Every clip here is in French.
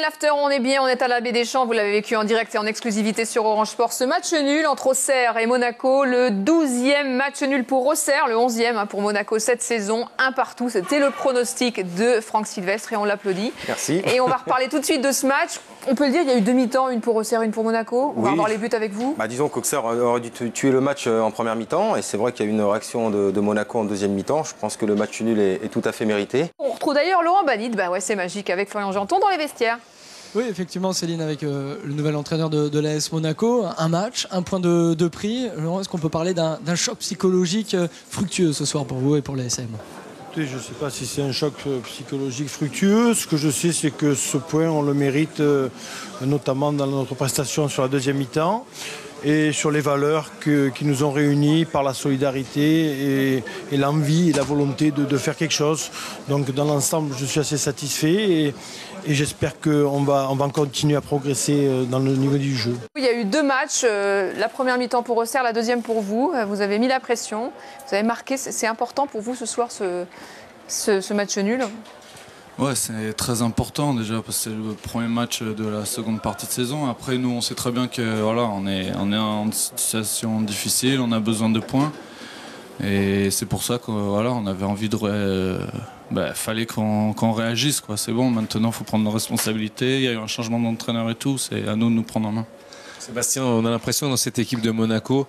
l'after, on est bien, on est à la Baie des Champs, vous l'avez vécu en direct et en exclusivité sur Orange Sport. Ce match nul entre Auxerre et Monaco, le 12e match nul pour Auxerre, le 11e pour Monaco cette saison, un partout. C'était le pronostic de Franck Sylvestre et on l'applaudit. Merci. Et on va reparler tout de suite de ce match. On peut le dire, il y a eu deux mi-temps, une pour Auxerre, une pour Monaco. On va revoir les buts avec vous. Disons qu'Auxerre aurait dû tuer le match en première mi-temps et c'est vrai qu'il y a eu une réaction de Monaco en deuxième mi-temps. Je pense que le match nul est tout à fait mérité. On retrouve d'ailleurs Laurent Banide, c'est magique, avec Florian Janton dans les vestiaires. Oui, effectivement, Céline, avec le nouvel entraîneur de l'AS Monaco, un match, un point de prix. Laurent, est-ce qu'on peut parler d'un choc psychologique fructueux ce soir pour vous et pour l'ASM ? Je ne sais pas si c'est un choc psychologique fructueux. Ce que je sais, c'est que ce point, on le mérite, notamment dans notre prestation sur la deuxième mi-temps et sur les valeurs qui nous ont réunis par la solidarité et l'envie et la volonté de faire quelque chose. Donc dans l'ensemble, je suis assez satisfait et j'espère qu'on va continuer à progresser dans le niveau du jeu. Il y a eu deux matchs, la première mi-temps pour Auxerre, la deuxième pour vous. Vous avez mis la pression, vous avez marqué. C'est important pour vous ce soir ce match nul? Ouais, c'est très important déjà parce que c'est le premier match de la seconde partie de saison. Après, nous, on sait très bien que voilà, on est en situation difficile, on a besoin de points. Et c'est pour ça qu'on on avait envie de... fallait qu'on réagisse, quoi. C'est bon, maintenant, il faut prendre nos responsabilités. Il y a eu un changement d'entraîneur et tout. C'est à nous de nous prendre en main. Sébastien, on a l'impression dans cette équipe de Monaco,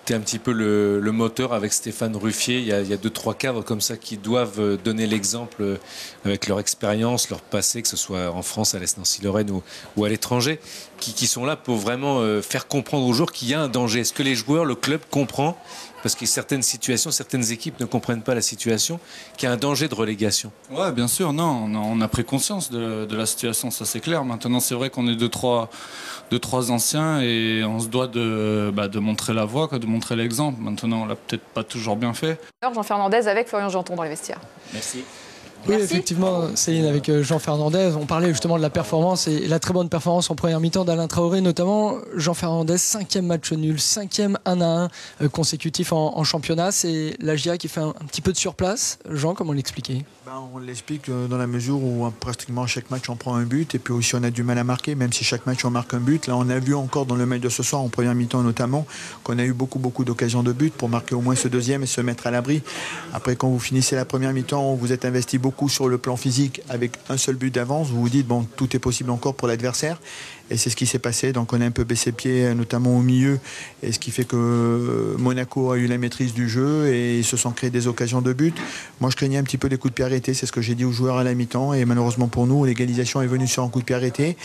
tu es un petit peu le moteur avec Stéphane Ruffier. Il y a 2-3 cadres comme ça qui doivent donner l'exemple avec leur expérience, leur passé, que ce soit en France, à l'Est Nancy-Lorraine ou à l'étranger, qui sont là pour vraiment faire comprendre aux joueurs qu'il y a un danger. Est-ce que les joueurs, le club comprend, parce que certaines situations, certaines équipes ne comprennent pas la situation, qu'il y a un danger de relégation? Ouais, bien sûr, non, on a pris conscience de la situation, ça c'est clair. Maintenant, c'est vrai qu'on est deux, trois anciens et on se doit de montrer la voie, de montrer l'exemple. Maintenant, on l'a peut-être pas toujours bien fait. Jean Fernandez avec Florian Janton dans les vestiaires. Merci. Oui, effectivement, Céline, avec Jean Fernandez, on parlait justement de la performance et la très bonne performance en première mi-temps d'Alain Traoré, notamment Jean Fernandez, 5e match nul, 5e 1-1 consécutif en championnat. C'est la GIA qui fait un petit peu de surplace. Jean, comment l'expliquer? On l'explique dans la mesure où pratiquement chaque match on prend un but et puis aussi on a du mal à marquer, même si chaque match on marque un but. Là on a vu encore dans le match de ce soir en première mi-temps notamment qu'on a eu beaucoup d'occasions de but pour marquer au moins ce deuxième et se mettre à l'abri. Après quand vous finissez la première mi-temps, vous êtes investi beaucoup sur le plan physique avec un seul but d'avance, vous vous dites bon tout est possible encore pour l'adversaire. Et c'est ce qui s'est passé, donc on a un peu baissé pied, notamment au milieu, et ce qui fait que Monaco a eu la maîtrise du jeu et ils se sont créés des occasions de but. Moi je craignais un petit peu les coups de pied arrêtés, c'est ce que j'ai dit aux joueurs à la mi-temps, et malheureusement pour nous, l'égalisation est venue sur un coup de pied arrêté.